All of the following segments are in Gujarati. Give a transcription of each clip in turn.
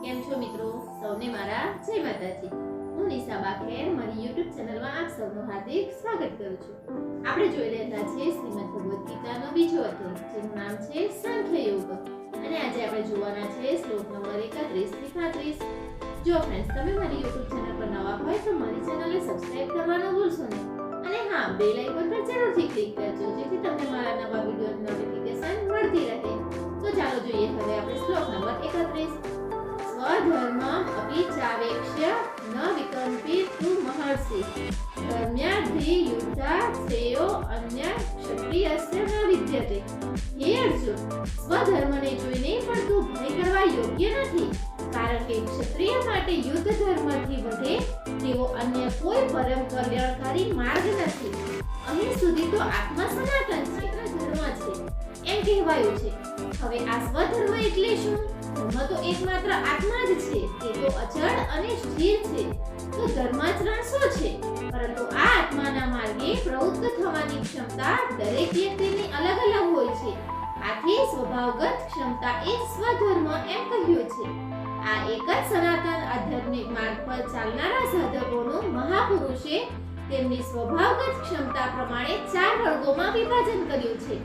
કેમ છો મિત્રો? સૌને મારા જય માતાજી. હું નિશા બાખેર મારી YouTube ચેનલમાં આપ સૌનું હાર્દિક સ્વાગત કરું છું. આપણે જોઈ રહ્યા છીએ શ્રીમદ ભગવદ ગીતાનો બીજો અધ્યાય, જેનું નામ છે સાંખ્ય યોગ. અને આજે આપણે જોવાના છે શ્લોક નંબર 31 થી 35. જો ફ્રેન્ડ્સ, તમે મારી YouTube ચેનલ પર નવા હોય તો મારી ચેનલને સબસ્ક્રાઇબ કરવાનું ભૂલશો નહીં. અને હા, બેલ આઇકન પર જરૂરથી ક્લિક કરજો, જેથી તમને મારા નવા વિડિયોની નોટિફિકેશન મળતી રહે. તો ચાલો જોઈએ હવે આપણે શ્લોક નંબર 31. સ્વધર્મ અપી ચાવેક્ષ્ય ન વિકંપિતુ મહર્ષિ ધર્મ્યાધિ યુદ્ધા શ્રેયો અન્ય ક્ષત્રિયસ્ય ન વિદ્યતે. હે અર્જુન, સ્વધર્મને જોઈને પણ તું ભય કરવા યોગ્ય નથી, કારણ કે ક્ષત્રિય માટે યુદ્ધ ધર્મથી વધે તેવો અન્ય કોઈ પરમ કલ્યાણકારી માર્ગ નથી. અહીં સુધી તો આત્મા સનાતન છે, ધર્મ છે એમ કહેવાયું છે. હવે આ સ્વધર્મ એટલે શું? ધર્મ તો એકમાત્ર આત્મા જ છે, તે તો અચળ અને સ્થિર છે. તો ધર્માચરણ શું છે? પરંતુ આ આત્માના માર્ગે પ્રવૃત્ત થવાની ક્ષમતા દરેક વ્યક્તિની અલગ અલગ હોય છે. આથી સ્વભાવગત ક્ષમતા એ સ્વધર્મ એમ કહ્યું છે. આ એક જ સનાતન આધ્યાત્મિક માર્ગ પર ચાલનારા સાધકોનું મહાપુરુષે તેમની સ્વભાવગત ક્ષમતા પ્રમાણે 4 વર્ગોમાં વિભાજન કર્યું છે: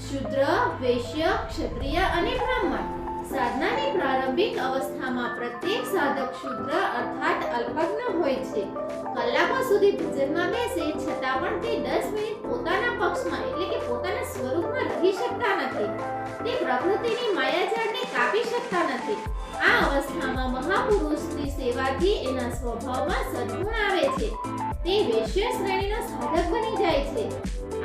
શૂદ્ર, વૈશ્ય, ક્ષત્રિય અને બ્રાહ્મણ. સાધનાની પ્રારંભિક અવસ્થામાં પ્રત્યેક સાધક શૂદ્ર અર્થાત અલ્પજ્ઞ હોય છે. કલાકો સુધી ભજનમાં બેસે છતાં પણ તે 10 મિનિટ પોતાના પક્ષમાં એટલે કે પોતાના સ્વરૂપમાં રહી શકતા નથી. તે પ્રકૃતિની માયાજાળને કાપી શકતા નથી. આ અવસ્થામાં મહાપુરુષની સેવાથી એના સ્વભાવમાં સદ્ગુણ આવે છે. તે વૈશ્ય શ્રેણીનો સાધક બની જાય છે.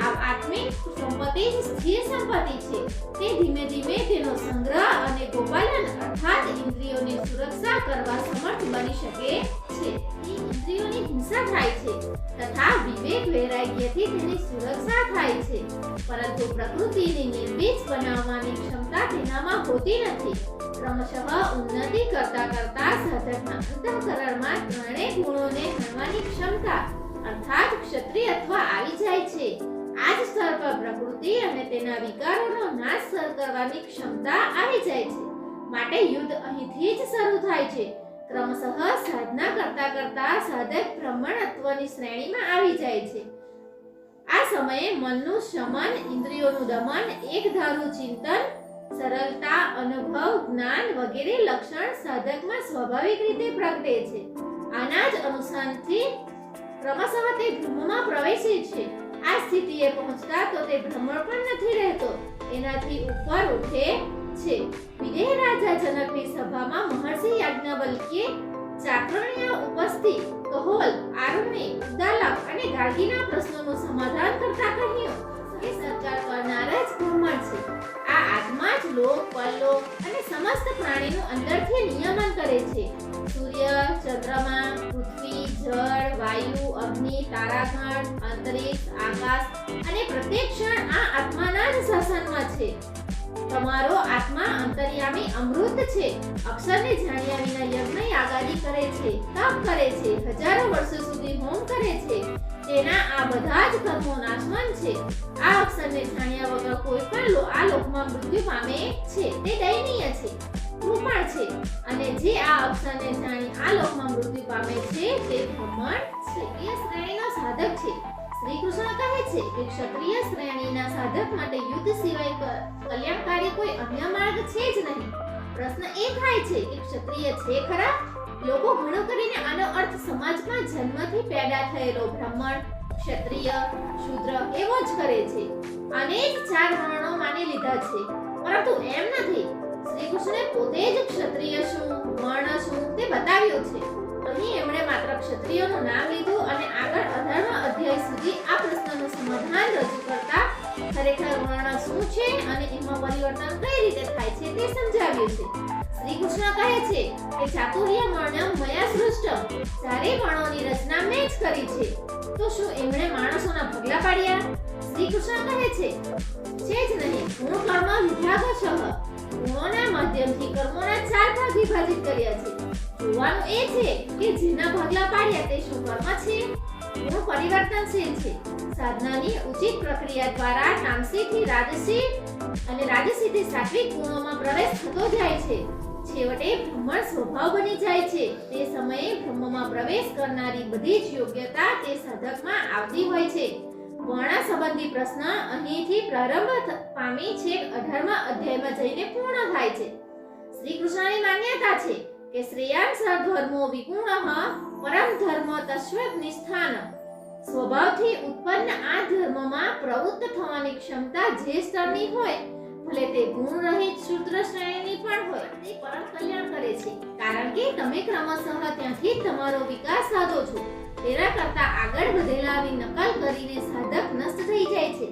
આ આત્મિક સંપત્તિ જ સ્થિર સંપત્તિ છે. તે ધીમે ધીમે તેનો સંગ્રહ અને ગોપાલન અર્થાત ઇન્દ્રિયોની સુરક્ષા કરવા સમર્થ બની શકે છે. ઇન્દ્રિયોની હિંસા થાય છે તથા વિવેક વૈરાગ્યથી તેની સુરક્ષા થાય છે. પરંતુ પ્રકૃતિની નિર્બીજ બનાવવાની ક્ષમતા તેનામાં હોતી નથી. ક્રમશઃ ઉન્નતિ કરતા કરતા સાધકના અંતઃકરણમાં ત્રણેય ગુણોને હણવાની ક્ષમતા અર્થાત ક્ષત્રિયત્વ આવી જાય છે. આ જ સ્તર પર પ્રકૃતિ અને તેના વિકારોનો નાશ કરવાની ક્ષમતા આવી જાય છે. માટે યુદ્ધ અહીંથી જ શરૂ થાય છે. ક્રમશઃ સાધના કરતા કરતા સાધક બ્રહ્મણત્વની શ્રેણીમાં આવી જાય છે. આ સમયે મનનું શમન, ઇન્દ્રિયોનું દમન, એકધારું ચિંતન, સરળતા, અનુભવ, જ્ઞાન વગેરે લક્ષણ સાધકમાં સ્વાભાવિક રીતે પ્રગટે છે. આના જ અનુસારથી ક્રમશઃ તે બ્રહ્મમાં પ્રવેશે છે. આ સ્થિતિએ પહોંચતા તો તે બ્રહ્મણ પણ નથી રહેતો, એનાથી ઉપર ઉઠે છે. વિદેહ રાજા જનકની સભામાં મહર્ષિ યાજ્ઞવલ્ક્યે ચાતુર્ય, ઉપસ્થિત, કહોલ, આરુણ્ય, ઉદ્દાલક અને ગાર્ગીના પ્રશ્નોનું સમાધાન કરતા કહ્યું કે સરકાર કરનાર જ બ્રહ્મણ છે. આ આત્મા જ લોક, પરલોક અને સમસ્ત પ્રાણીનું અંદરથી નિયમન કરે છે. સૂર્ય, ચંદ્રમા, પૃથ્વી, જળ, વાયુ, અગ્નિ, તારાગણ, અંતરિક્ષ, આકાશ અને પ્રત્યેક ક્ષણ આ આત્માના જ શાસનમાં છે. તમારો આત્મા અંતર્યામી અમૃત છે. અક્ષરને જાણ્યા વિના યજ્ઞ યાગાદિ કરે છે, તપ કરે છે, હજારો વર્ષો સુધી હોમ કરે છે. તેના આ બધા જ કર્મો નાશવંત છે. આ અક્ષરને જાણ્યા વગર કોઈ પણ આ લોકમાં મૃત્યુ પામે છે તે દયનીય છે, કૃપણ છે. અને જે આ અક્ષરને જાણી આ લોકમાં મૃત્યુ પામે છે તે બ્રહ્મણ છે. એ શ્રેણીનો સાધક છે. શ્રી કૃષ્ણ કહે છે કે ક્ષત્રિય શ્રેણીના સાધક માટે યુદ્ધ સિવાય કલ્યાણકારી કોઈ અન્ય માર્ગ છે જ નહીં. પ્રશ્ન એ થાય છે કે ક્ષત્રિય છે ખરા? લોકો ઘણો કરીને આનો અર્થ સમાજમાં જન્મથી પેદા થયેલો બ્રાહ્મણ, ક્ષત્રિય, શૂદ્ર એવો જ કરે છે. અને જ 4 વર્ણો માની લીધા છે. પરંતુ એમ નથી. શ્રી કૃષ્ણે પોતે જ ક્ષત્રિય શું, વર્ણ શું તે બતાવ્યું છે. અહીં એમણે માત્ર ક્ષત્રિયોનું નામ લીધું અને આગળ 18મા અધ્યાય સુધી આ પ્રશ્નનું સમાધાન રજૂ કરતા ખરેખર વર્ણ શું છે અને એમાં પરિવર્તન કઈ રીતે થાય છે તે સમજાવ્યું છે. શ્રી કૃષ્ણ કહે છે કે ચાતુર્ય વર્ણમ મયા સૃષ્ટમ, 4 વર્ણોની રચના મેં જ કરી છે. તો શું એમણે માણસોના ભગલા પાડ્યા? શ્રી કૃષ્ણ કહે છે જ નહીં. ગુણ કર્મ વિભાગશઃ, ગુણોના માધ્યમથી કર્મોના 4 ભાગ વિભાજિત કર્યા છે. જોવાનું એ છે કે જેના ભાગલા પાડ્યા તે શું કર્મ છે? ગુણ પરિવર્તનશીલ છે. સાધનાની ઉચિત પ્રક્રિયા દ્વારા તામસીથી રાજસી અને રાજસીથી સાત્વિક ગુણોમાં પ્રવેશ થતો જાય છે. છેવટે બ્રાહ્મણ સ્વભાવ બની જાય છે તે સમયે બ્રહ્મમાં પ્રવેશ કરનારી બધી જ યોગ્યતા તે સાધકમાં આવતી હોય છે. વર્ણ સંબંધી પ્રશ્ન અહીંથી પ્રારંભ પામી છેક 18મા અધ્યાયમાં જઈને પૂર્ણ થાય છે. શ્રી કૃષ્ણની માન્યતા છે કે શ્રેયાન સધર્મો વિગુણઃ પરમ ધર્મ તસ્વત નિષ્ઠાન. સ્વભાવથી ઉત્પન્ન આ ધર્મમાં પ્રવૃત્ત થવાની ક્ષમતા જે સ્તરની હોય, ભલે તે ગુણ રહિત શૂદ્ર શ્રેણીની પણ હોય, તે પરમ કલ્યાણ કરે છે. કારણ કે તમે ક્રમશઃ ત્યાંથી તમારો વિકાસ સાધો છો. તેના કરતા આગળ વધેલાની નકલ કરીને સાધક નષ્ટ થઈ જાય છે.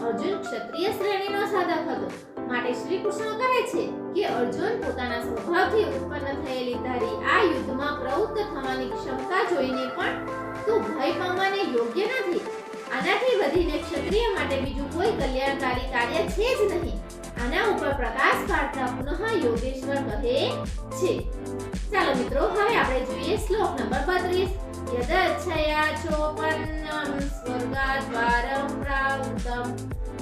અર્જુન ક્ષત્રિય શ્રેણીનો સાધક હતો, માટે શ્રી કૃષ્ણ કહે છે કે અર્જુન પોતાના સ્વભાવથી ઉત્પન્ન થયેલી તારી આ યુદ્ધમાં પ્રવૃત્ત થવાની ક્ષમતા જોઈને પણ તું ભય પામવાને યોગ્ય નથી. આનાથી વધીને ક્ષત્રિય માટે બીજું કોઈ કલ્યાણકારી કાર્ય છે જ નહીં. આના ઉપર પ્રકાશ પાડતા પુનઃ યોગેશ્વર કહે છે. ચાલો મિત્રો, હવે આપણે જોઈએ શ્લોક નંબર 32. યદચ્છયા ચોપન્નમ સ્વર્ગાદ્વારમ પ્રાવૃતમ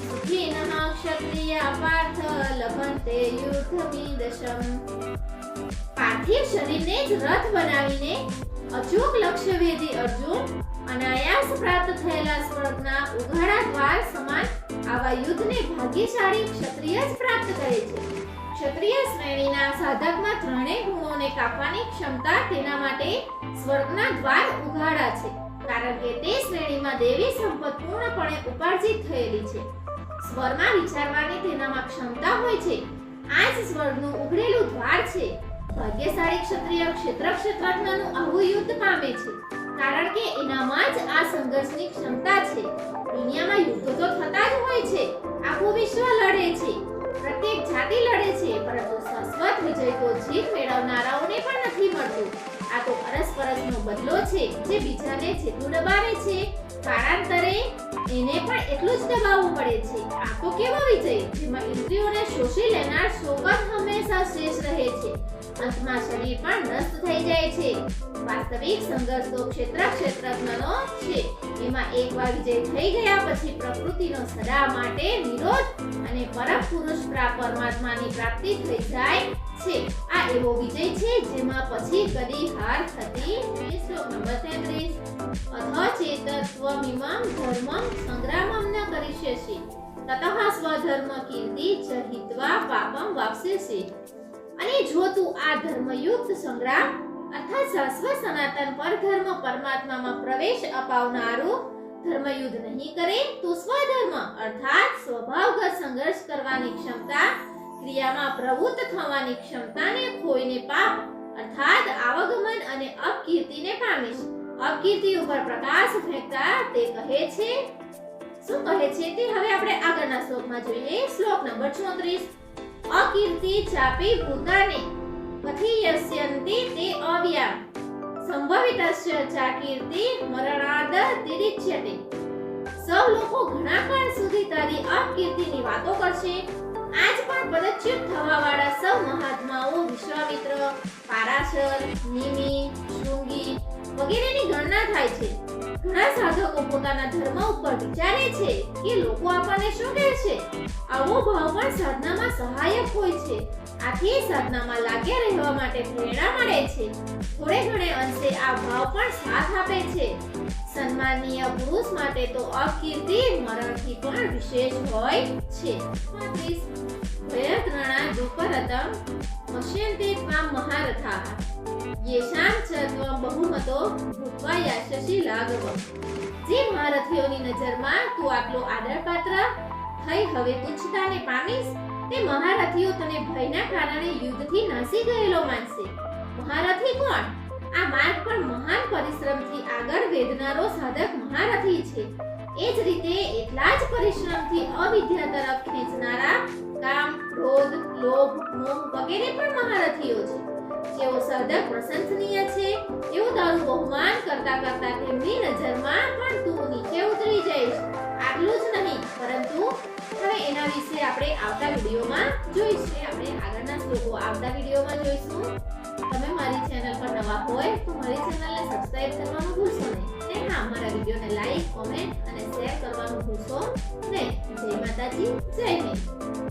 સુખિનઃ ક્ષત્રિયા પાર્થ લભન્તે યુદ્ધમીદશમ. પાર્થિવ શરીરને જ રથ બનાવીને અચૂક લક્ષ્ય વેધી અર્જુન અનાયાસ પ્રાપ્ત થયેલા સ્વર્ગના ઉઘાડા દ્વાર સમાન આવા યુદ્ધને ભાગ્યશાળી ક્ષત્રિય જ પ્રાપ્ત કરે છે. ક્ષત્રિય શ્રેણીના સાધકમાં ત્રણેય ગુણોને કાપવાની ક્ષમતા તેના માટે સ્વર્ગના દ્વાર ઉઘાડા છે. કારણ કે તે શ્રેણીમાં દેવી સંપત પૂર્ણપણે ઉપાર્જિત થયેલી છે. સ્વરમાં વિચારવાની તેનામાં ક્ષમતા હોય છે. આ જ સ્વર્ગનું ઉઘડેલું દ્વાર છે. ભાગ્યશાળી ક્ષત્રિય ક્ષેત્રજ્ઞનું આવું યુદ્ધ પામે છે. કારણ કે એનામાં જ આ સંઘર્ષની ક્ષમતા છે. દુનિયામાં યુદ્ધો તો થતા જ હોય છે. આખું વિશ્વ લડે છે, પ્રત્યેક જાતિ લડે છે, પરંતુ શાશ્વત વિજય તો જીત મેળવનારાઓને પણ નથી મળતો. આ તો અરસપરસનો બદલો છે જે બીજાને જેટલું દબાવે છે, કાળાંતરે એને પણ એટલું જ દબાવવું પડે છે. આ તો કેવો વિજય જેમાં ઇન્દ્રિયોને શોષી લેનાર શોક જ હંમેશા શેષ રહે છે. અંતમાં શરીર પણ નષ્ટ થઈ જાય છે. વાસ્તવિક સંઘર્ષ તો ક્ષેત્રજ્ઞનો છે. એમાં એકવાર વિજય થઈ ગયા પછી પ્રકૃતિનો સદા માટે નિરોધ અને પરમ પુરુષ પરમાત્માની પ્રાપ્તિ થઈ જાય છે. આ એવો વિજય છે જેમાં પછી કદી હાર થતી નથી. શ્લોક નંબર 33. અથ ચેતત્વમિમં ધર્મં સંગ્રામં ન કરિષ્યસि તતઃ સ્વધર્મ કીર્તિ ચ હિત્વા પાપં વાપ્સ્યસि. અને જો તું આ ધર્મયુક્ત સંગ્રામ અર્થાત શાશ્વત સનાતન પરધર્મ પરમાત્મામાં પ્રવેશ અપાવનારું ધર્મયુદ્ધ નહીં કરે તો સ્વધર્મ અર્થાત સ્વભાવગત સંઘર્ષ કરવાની ક્ષમતા, ક્રિયામાં પ્રવૃત્ત થવાની ક્ષમતાને ખોઈને પાપ અર્થાત આવાગમન અને અપકીર્તિને પામીશ. અપકીર્તિ ઉપર પ્રકાશ ફેંકતા તે કહે છે. શું કહે છે તે હવે આપણે આગળના શ્લોકમાં જોઈએ. શ્લોક નંબર 34. અકીર્તિ ચાપી ભૂતાને કથિયસ્યન્તિ તે અવ્યા સંભવિતસ્ય ચા કીર્તિ મરણાદ તિરિચ્યતે. સૌ લોકો ઘણા કાળ સુધી તારી અપકીર્તિની વાતો કરશે. આજ પણ પદચ્યુત થવાવાળા સૌ મહાત્માઓ વિશ્વામિત્ર, પારાશર, નિમિ, શૃંગી વગેરેની ગણના થાય છે. ઘણા સાધકો પોતાના ધર્મ ઉપર વિચારે છે કે લોકો આપણને શું કહેશે. આવો ભાવ પણ સાધનામાં સહાયક હોય છે. આથી સાધનામાં લાગ્યા રહેવા માટે પ્રેરણા મળે છે. થોડે ઘણે અંશે આ ભાવ પણ સાથ આપે છે. સન્માનીય પુરુષ માટે તો અકીર્તિ મરણથી પણ વિશેષ હોય છે. ભયત્રણા દુપરતમ મશ્યન્તે ત્વામ મહારથાઃ યેષાં ચ ત્વં બહુમતો ભૂત્વા યાસ્યસી લાઘવં. જે મહારથીઓની નજરમાં તું આટલો આદરપાત્ર થઈ હવે તુચ્છતાને પામીશ, તે મહારથીઓ તને ભયના કારણે યુદ્ધથી નાસી ગયેલો માનશે. મહારથી કોણ? આ માર્ગ પર મહાન પરિશ્રમથી આગળ વેધનારો સાધક મહારથી છે. એ જ રીતે એટલા જ પરિશ્રમથી અવિદ્યા તરફ ખેંચનારા કામ, ક્રોધ, લોભ, મોહ વગેરે પણ મહારથીઓ છે. જેઓ સાધક પ્રશંસનીય છે એવું તારું બહુમાન કરતા કરતા તેમની નજરમાં પણ તું નીચે ઉતરી જઈશ. આટલું જ નહીં, પરંતુ હવે એના વિશે આપણે આવતા વિડીયોમાં જોઈશું. આપણે આગળના શ્લોકો આવતા વિડીયોમાં જોઈશું. તમે મારી ચેનલ પર નવા હોય તો મારી ચેનલને સબસ્ક્રાઇબ કરવાનું ભૂલશો નહીં. અને હા, મારા વિડીયોને લાઈક, કોમેન્ટ અને શેર કરવાનું ભૂલશો નહીં. જય માતાજી, જય હિન્દ.